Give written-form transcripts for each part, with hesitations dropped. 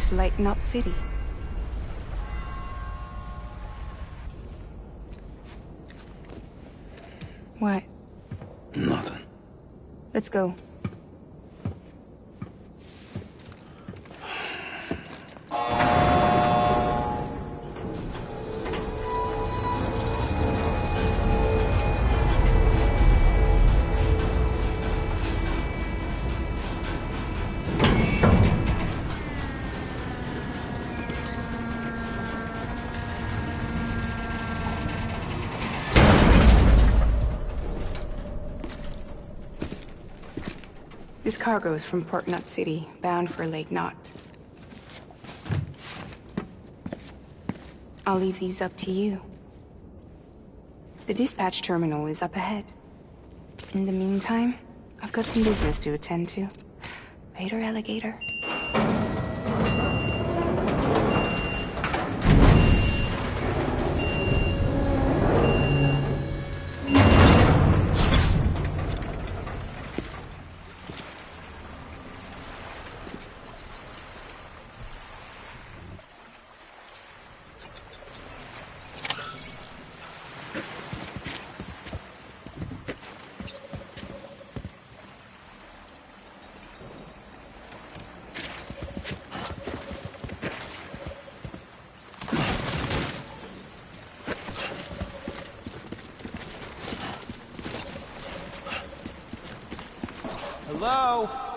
to Lake Knot City. What? Nothing. Let's go. This cargo's from Port Knot City, bound for Lake Knot. I'll leave these up to you. The dispatch terminal is up ahead. In the meantime, I've got some business to attend to. Later, alligator. Hello?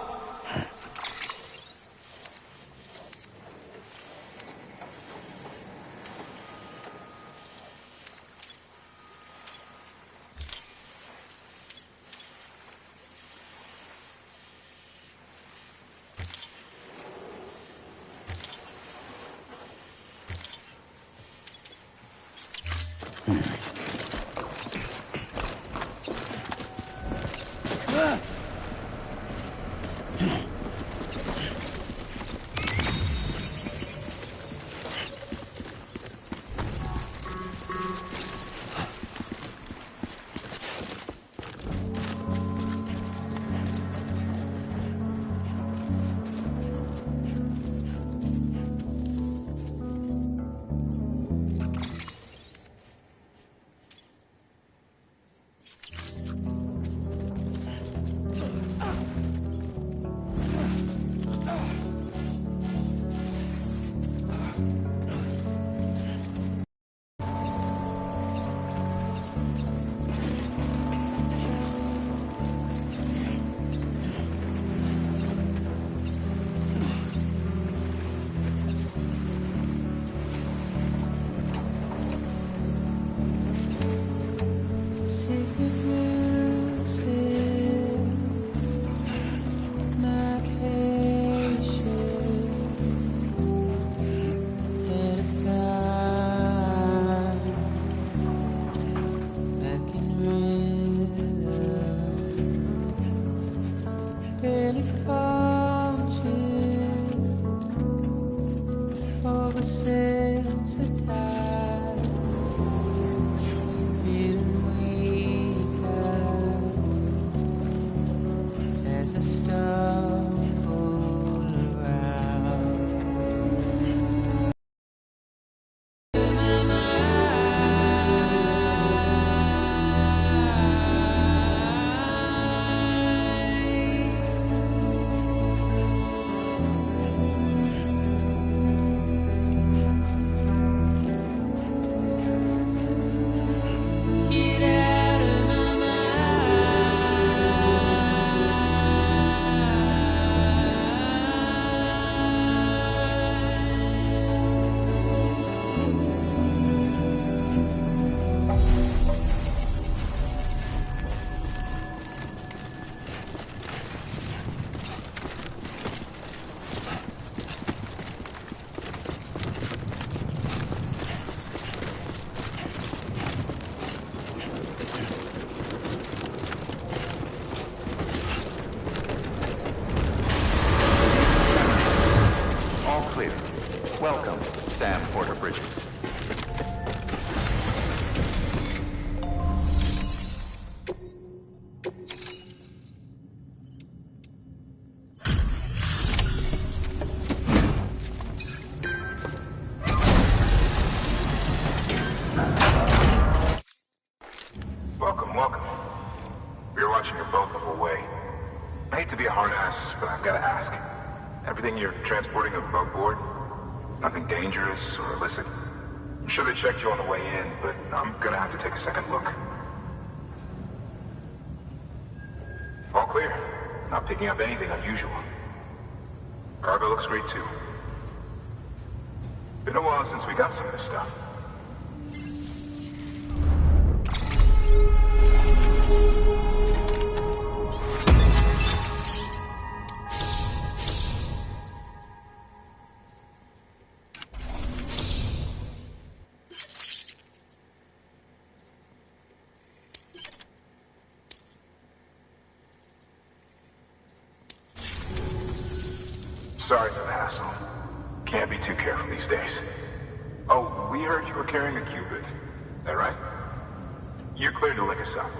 Welcome, Sam Porter Bridges. Everything you're transporting above board? Nothing dangerous or illicit? I'm sure they checked you on the way in, but I'm gonna have to take a second look. All clear. Not picking up anything unusual. Cargo looks great too. Been a while since we got some of this stuff. Sorry for the hassle. Can't be too careful these days. Oh, we heard you were carrying a Cupid. That right? You're clear to lick us up.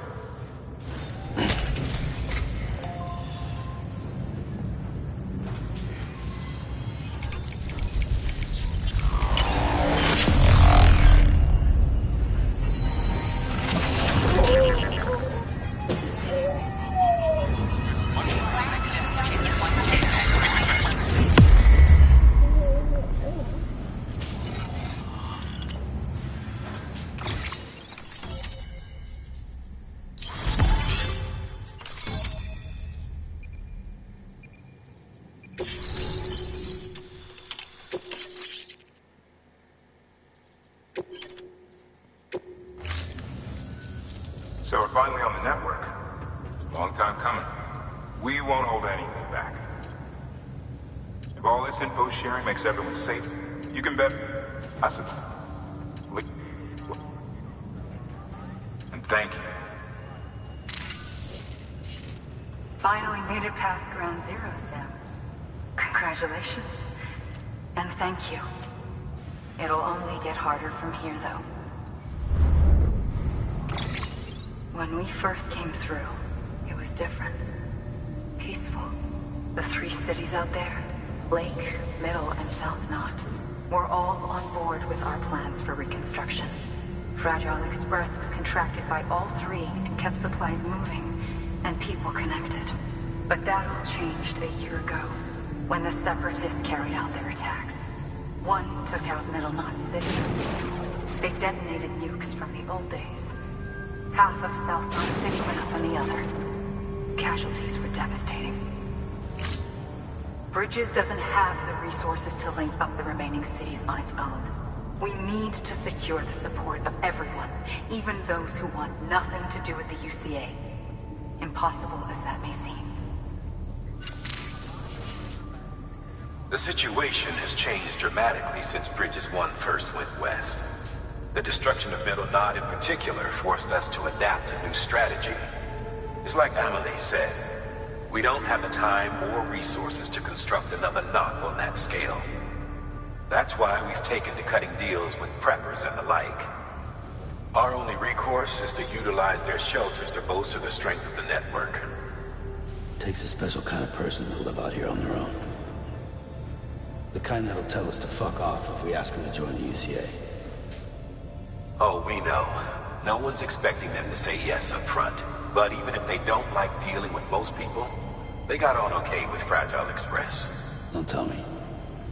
So we're finally on the network. Long time coming. We won't hold anything back. If all this info sharing makes everyone safe, you can bet us. And thank you. Finally made it past ground zero, Sam. Congratulations. And thank you. It'll only get harder from here, though. When we first came through, it was different. Peaceful. The 3 cities out there, Lake, Middle, and South Knot, were all on board with our plans for reconstruction. Fragile Express was contracted by all 3 and kept supplies moving and people connected. But that all changed a year ago, when the Separatists carried out their attacks. One took out Middle Knot City. They detonated nukes from the old days. Half of South Knot City went up on the other. Casualties were devastating. Bridges doesn't have the resources to link up the remaining cities on its own. We need to secure the support of everyone, even those who want nothing to do with the UCA. Impossible as that may seem. The situation has changed dramatically since Bridges 1 first went west. The destruction of Middle Knot in particular forced us to adapt a new strategy. It's like Amelie said, we don't have the time or resources to construct another knot on that scale. That's why we've taken to cutting deals with preppers and the like. Our only recourse is to utilize their shelters to bolster the strength of the network. Takes a special kind of person to live out here on their own. The kind that'll tell us to fuck off if we ask them to join the UCA. Oh, we know. No one's expecting them to say yes up front. But even if they don't like dealing with most people, they got on okay with Fragile Express. Don't tell me.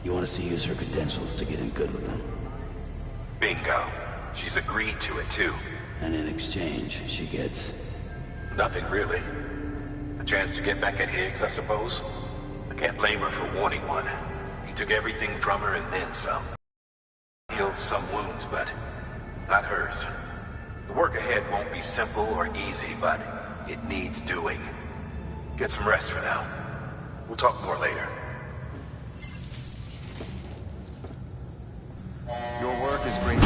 You want us to use her credentials to get in good with them? Bingo. She's agreed to it too. And in exchange, she gets... Nothing really. A chance to get back at Higgs, I suppose. I can't blame her for wanting one. He took everything from her and then some. Healed some wounds, but not hers. The work ahead won't be simple or easy, but it needs doing. Get some rest for now. We'll talk more later. Your work is great.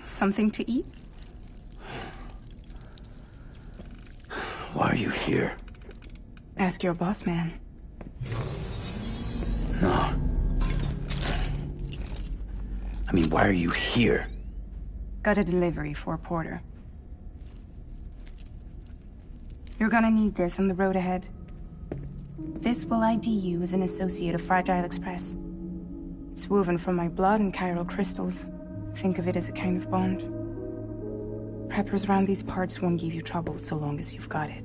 Something to eat? Why are you here? Ask your boss man. No. I mean, why are you here? Got a delivery for Porter. You're gonna need this on the road ahead. This will ID you as an associate of Fragile Express. It's woven from my blood and chiral crystals. Think of it as a kind of bond. Preppers around these parts won't give you trouble so long as you've got it.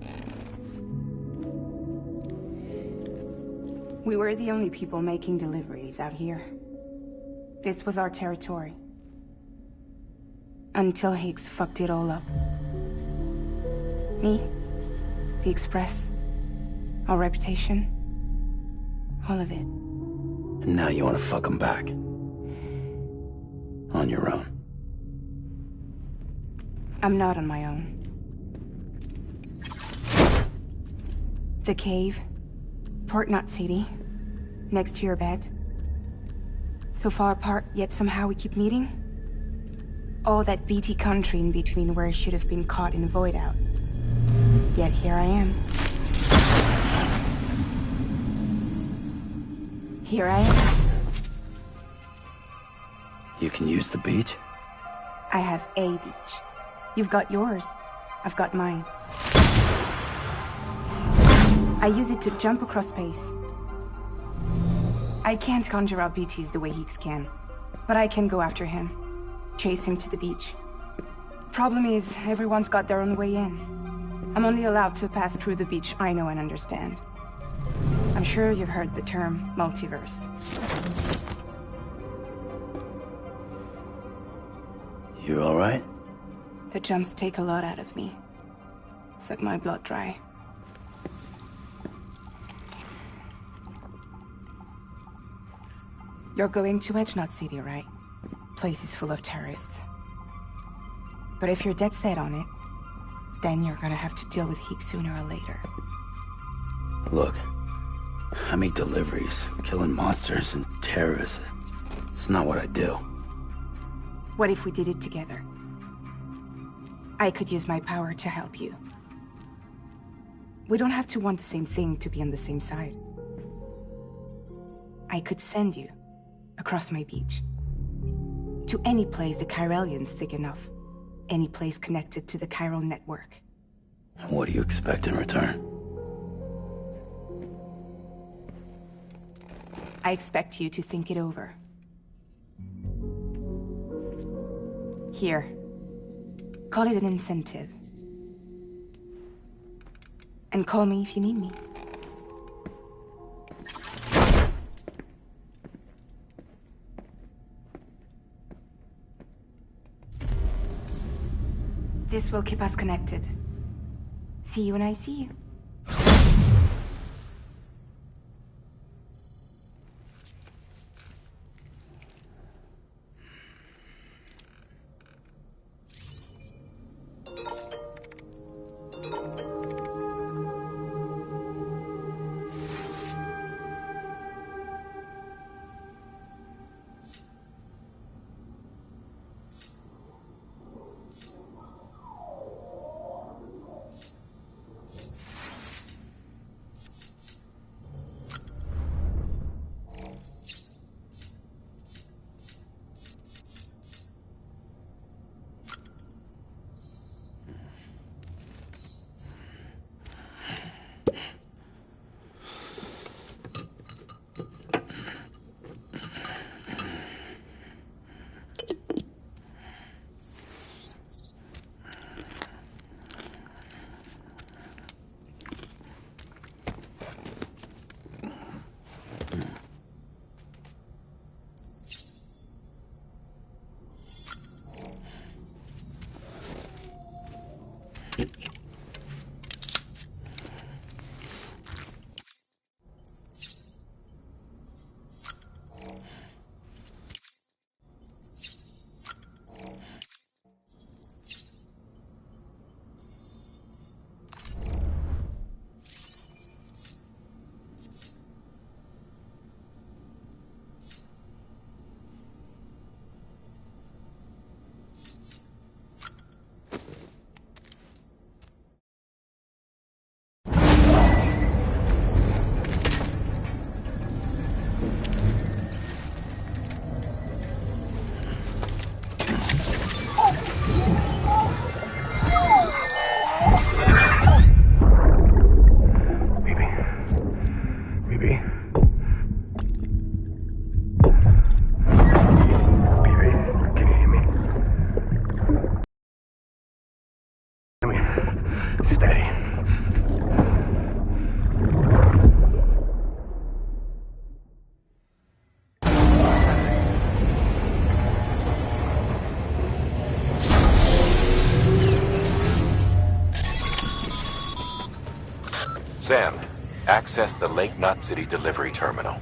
We were the only people making deliveries out here. This was our territory. Until Higgs fucked it all up. Me, the Express, our reputation, all of it. And now you want to fuck him back. On your own. I'm not on my own. The cave, Port Knot City, next to your bed. So far apart, yet somehow we keep meeting. All that BT country in between where I should have been caught in a void out. Yet here I am. Here I am. You can use the beach? I have a beach. You've got yours. I've got mine. I use it to jump across space. I can't conjure up BTs the way Higgs can, but I can go after him. Chase him to the beach. Problem is, everyone's got their own way in. I'm only allowed to pass through the beach I know and understand. I'm sure you've heard the term multiverse. You all right? The jumps take a lot out of me. Suck my blood dry. You're going to Knot City, right? Place is full of terrorists. But if you're dead set on it, then you're gonna have to deal with Higgs sooner or later. Look, I make deliveries, killing monsters and terrorists. It's not what I do. What if we did it together? I could use my power to help you. We don't have to want the same thing to be on the same side. I could send you across my beach. To any place the Chiralian's thick enough. Any place connected to the chiral network. What do you expect in return? I expect you to think it over. Here. Call it an incentive. And call me if you need me. This will keep us connected. See you when I see you. Sam, access the Lake Knot City delivery terminal.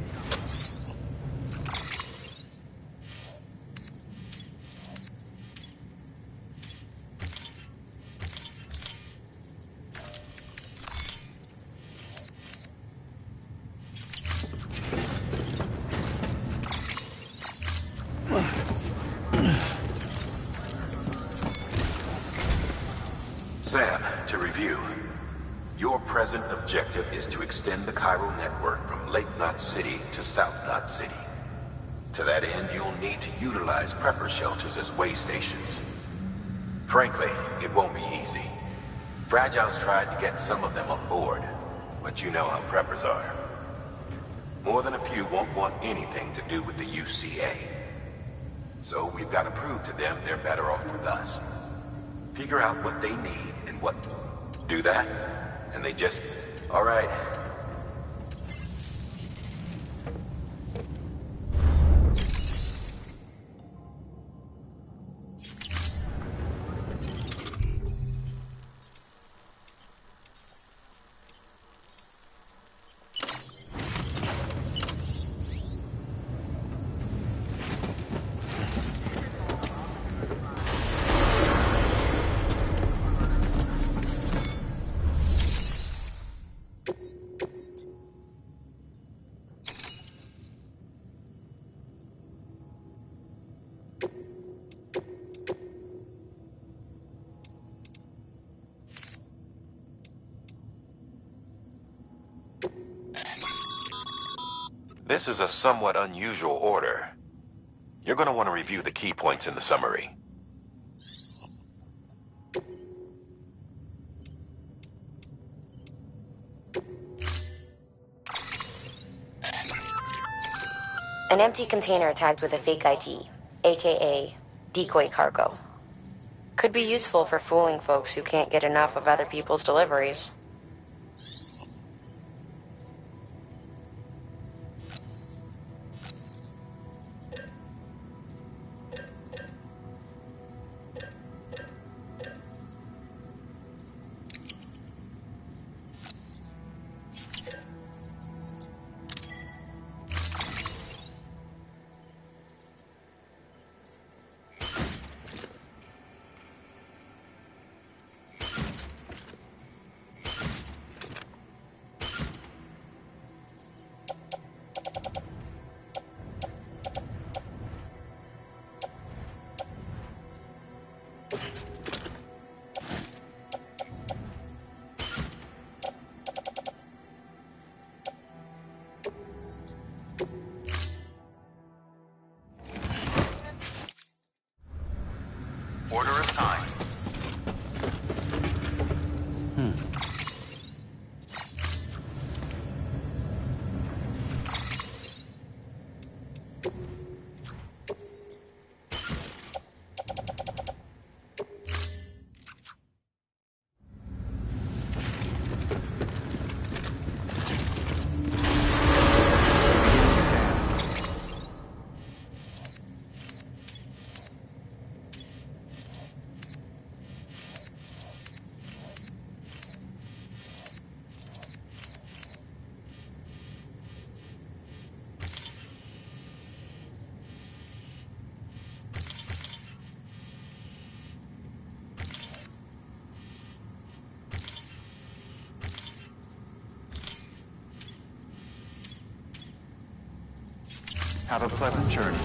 Sam, to review, your present objective is to extend the chiral network from Lake Knot City to South Knot City. To that end, you'll need to utilize prepper shelters as way stations. Frankly, it won't be easy. Fragile's tried to get some of them on board, but you know how preppers are. More than a few won't want anything to do with the UCA. So we've got to prove to them they're better off with us. Figure out what they need and what... Do that, and they just... All right. This is a somewhat unusual order. You're going to want to review the key points in the summary. An empty container tagged with a fake ID, aka decoy cargo. Could be useful for fooling folks who can't get enough of other people's deliveries. Order assigned. Have a pleasant journey.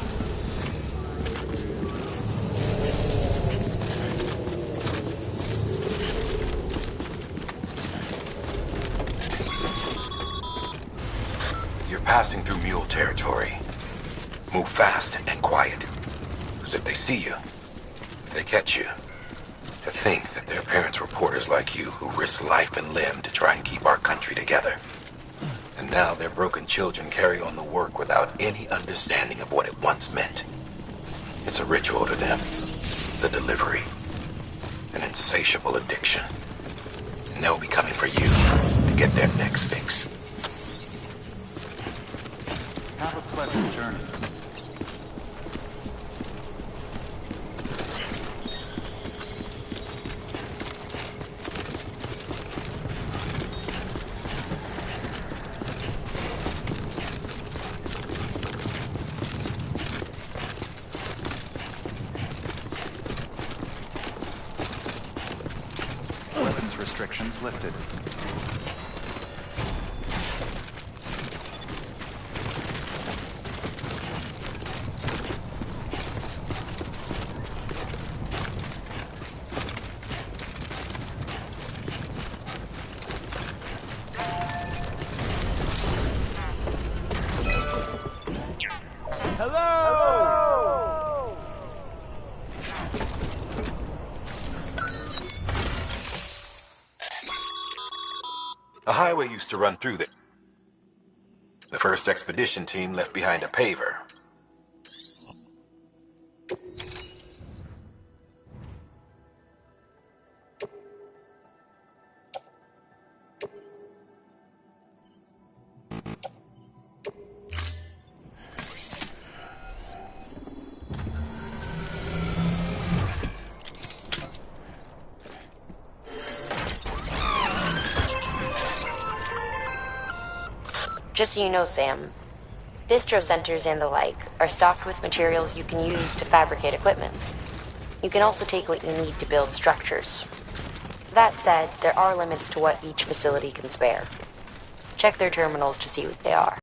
You're passing through mule territory. Move fast and quiet. Because if they see you, if they catch you, to think that their parents were porters like you who risked life and limb to try and keep our country together. And now their broken children carry on the work without any understanding of what it once meant. It's a ritual to them. The delivery. An insatiable addiction. And they'll be coming for you to get their next fix. Have a pleasant journey. restrictions lifted. A highway used to run through there. The first expedition team left behind a paver. Just so you know, Sam, distro centers and the like are stocked with materials you can use to fabricate equipment. You can also take what you need to build structures. That said, there are limits to what each facility can spare. Check their terminals to see what they are.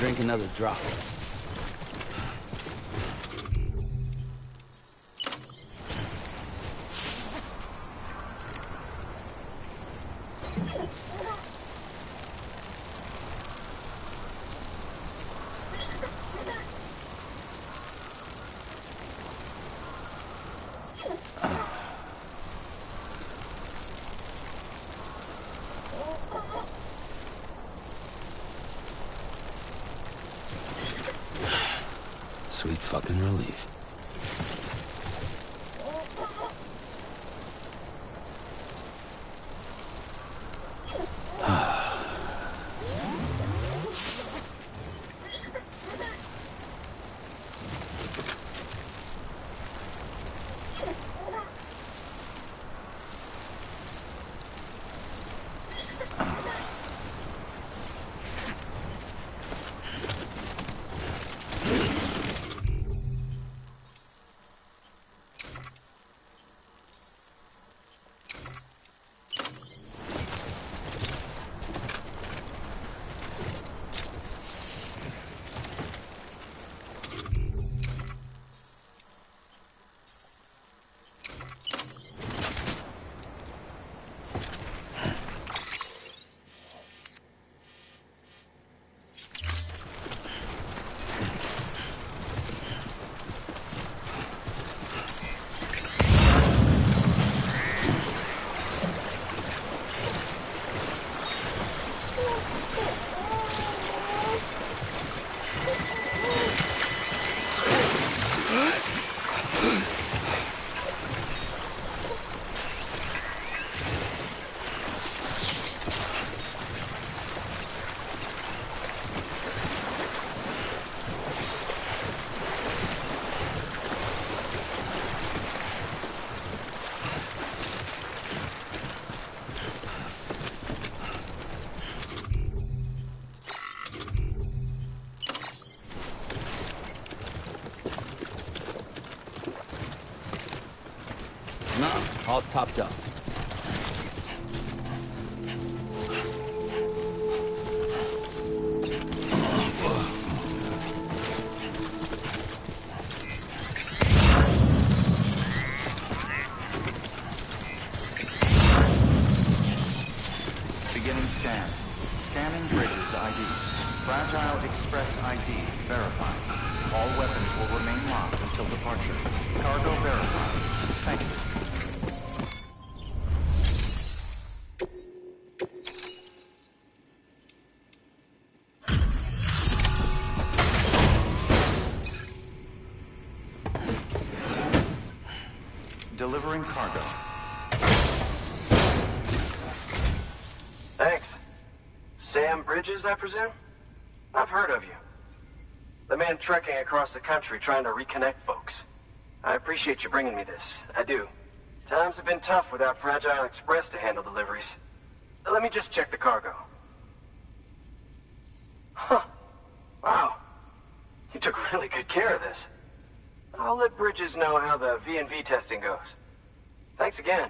drink another drop. Sweet fucking relief. All topped up. Beginning scan. Scanning bridges ID. Fragile Express ID verified. All weapons will remain locked until departure. Cargo verified. Thank you. Delivering cargo. Thanks. Sam Bridges, I presume? I've heard of you. The man trekking across the country trying to reconnect folks. I appreciate you bringing me this. I do. Times have been tough without Fragile Express to handle deliveries. Let me just check the cargo. Huh. Wow. You took really good care of this. I'll let Bridges know how the V&V testing goes. Thanks again.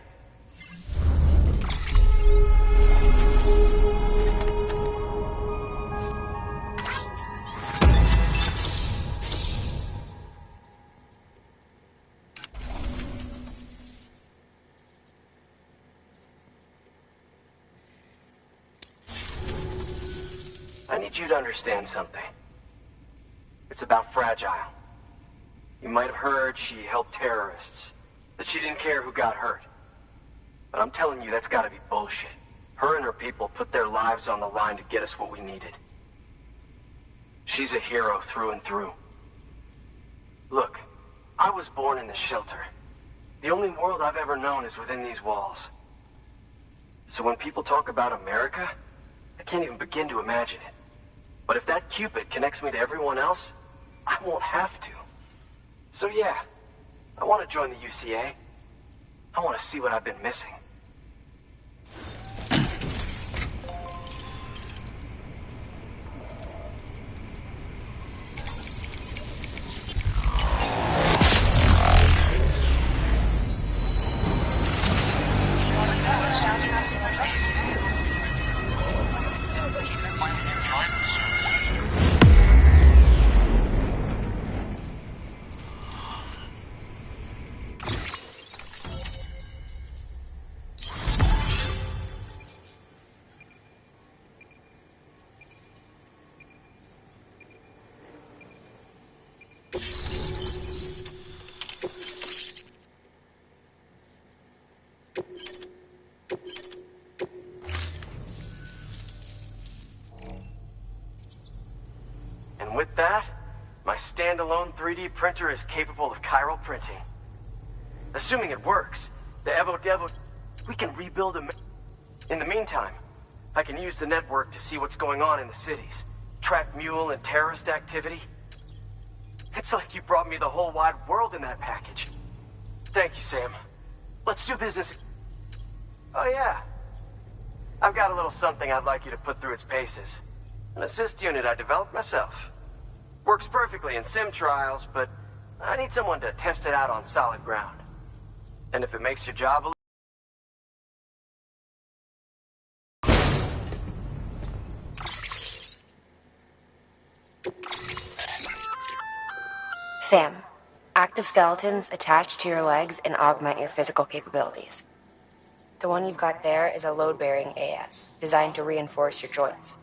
I need you to understand something. It's about Fragile. You might have heard she helped terrorists, that she didn't care who got hurt. But I'm telling you, that's gotta be bullshit. Her and her people put their lives on the line to get us what we needed. She's a hero through and through. Look, I was born in the shelter. The only world I've ever known is within these walls. So when people talk about America, I can't even begin to imagine it. But if that Cupid connects me to everyone else, I won't have to. So yeah, I want to join the UCA. I want to see what I've been missing. that, my standalone 3D printer is capable of chiral printing. Assuming it works, the Evo-Devo... we can rebuild a... In the meantime, I can use the network to see what's going on in the cities. Track mule and terrorist activity. It's like you brought me the whole wide world in that package. Thank you, Sam. Let's do business. Oh yeah. I've got a little something I'd like you to put through its paces. An assist unit I developed myself. Works perfectly in sim trials, but I need someone to test it out on solid ground. And if it makes your job a Sam, active skeletons attach to your legs and augment your physical capabilities. The one you've got there is a load-bearing AS, designed to reinforce your joints.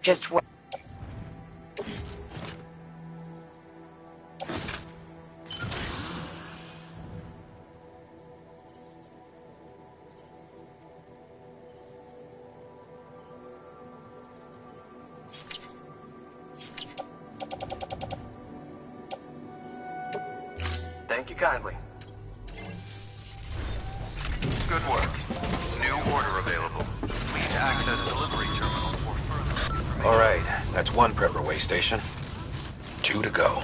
Just wait. Thank you kindly. Good work. New order available. Please access delivery terminal for further information. All right, that's one prepper way station. 2 to go.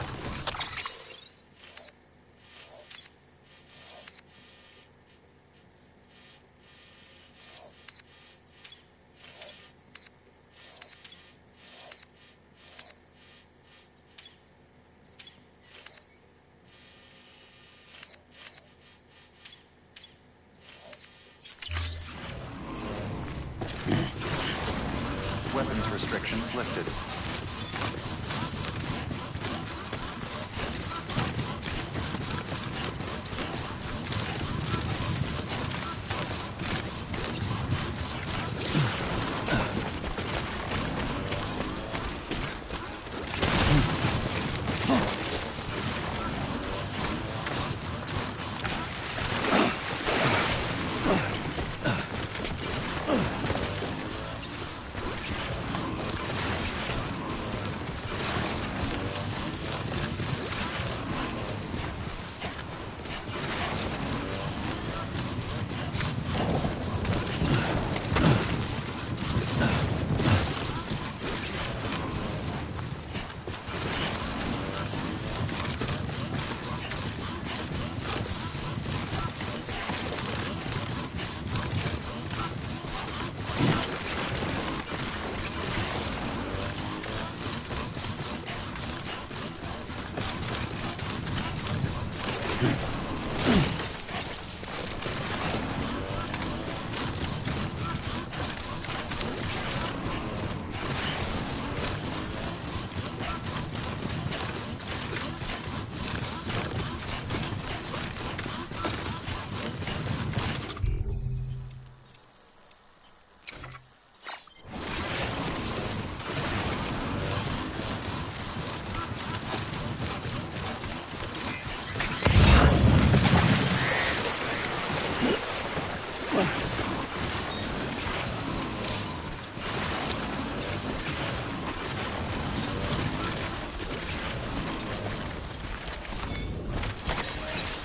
Weapons restrictions lifted.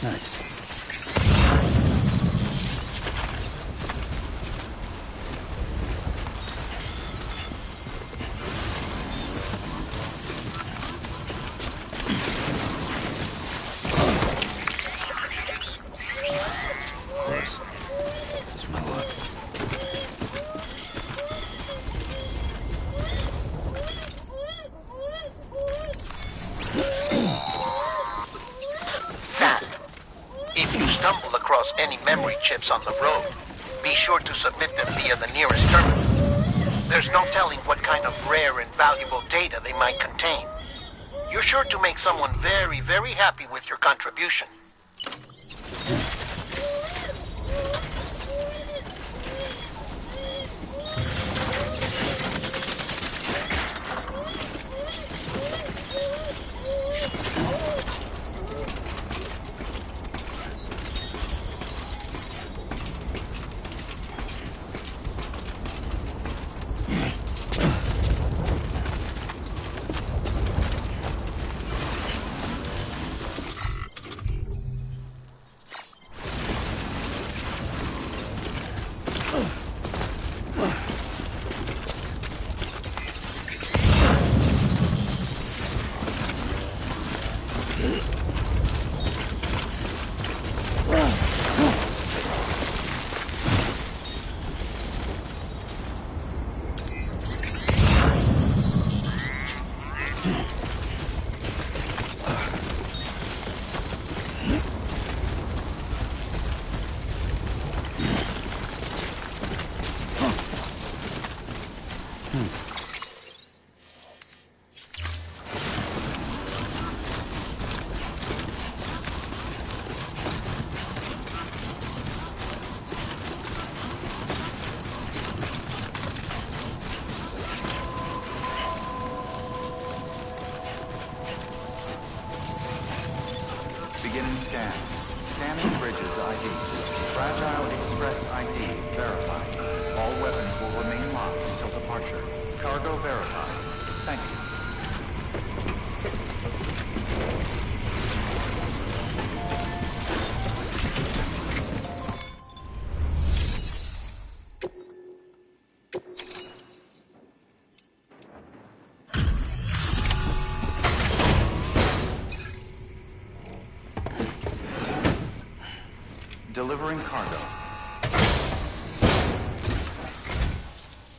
Nice. Of course. That's my luck. Sam, if you stumble across any memory chips on the road, be sure to submit them via the nearest terminal. There's no telling what kind of rare and valuable data they might contain. You're sure to make someone very, very happy with your contribution. Beginning scan. Scanning bridges ID. Fragile Express ID verified. All weapons will remain locked until departure. Cargo verified. Thank you. Delivering cargo.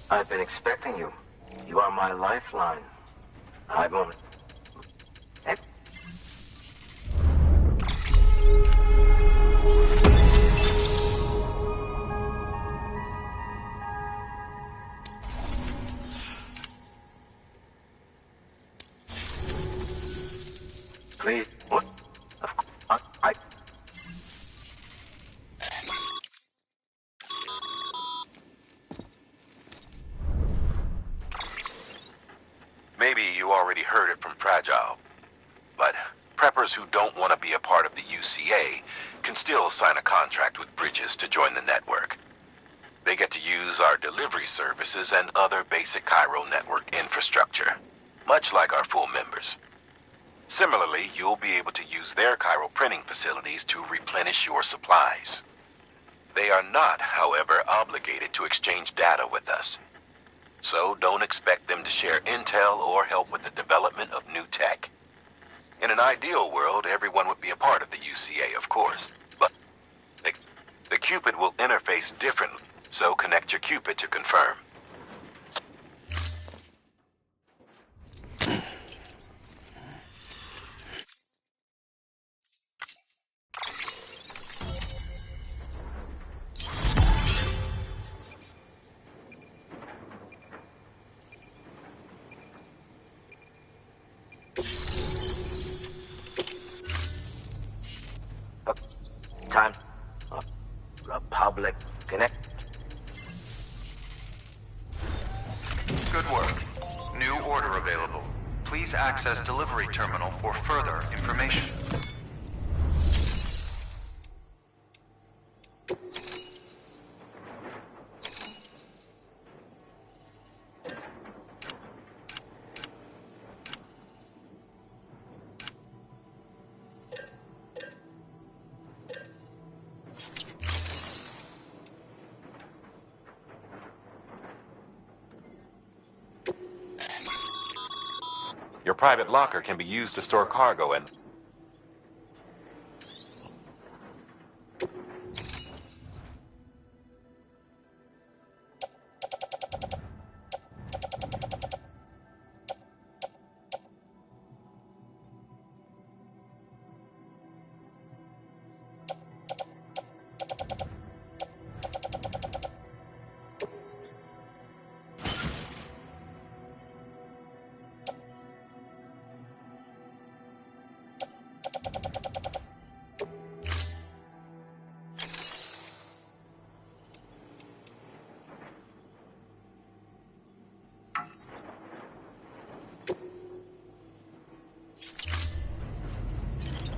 I've been expecting you. You are my lifeline. I've only... Hey. Please, what? Of course, I... Maybe you already heard it from Fragile, but preppers who don't want to be a part of the UCA can still sign a contract with Bridges to join the network. They get to use our delivery services and other basic Cairo network infrastructure, much like our full members. Similarly, you'll be able to use their Cairo printing facilities to replenish your supplies. They are not, however, obligated to exchange data with us. So don't expect them to share intel or help with the development of new tech. In an ideal world, everyone would be a part of the UCA, of course. But the Cupid will interface differently, so connect your Cupid to confirm. Time. Republic Connect. Good work. New order available. Please access delivery terminal for further information. Your private locker can be used to store cargo and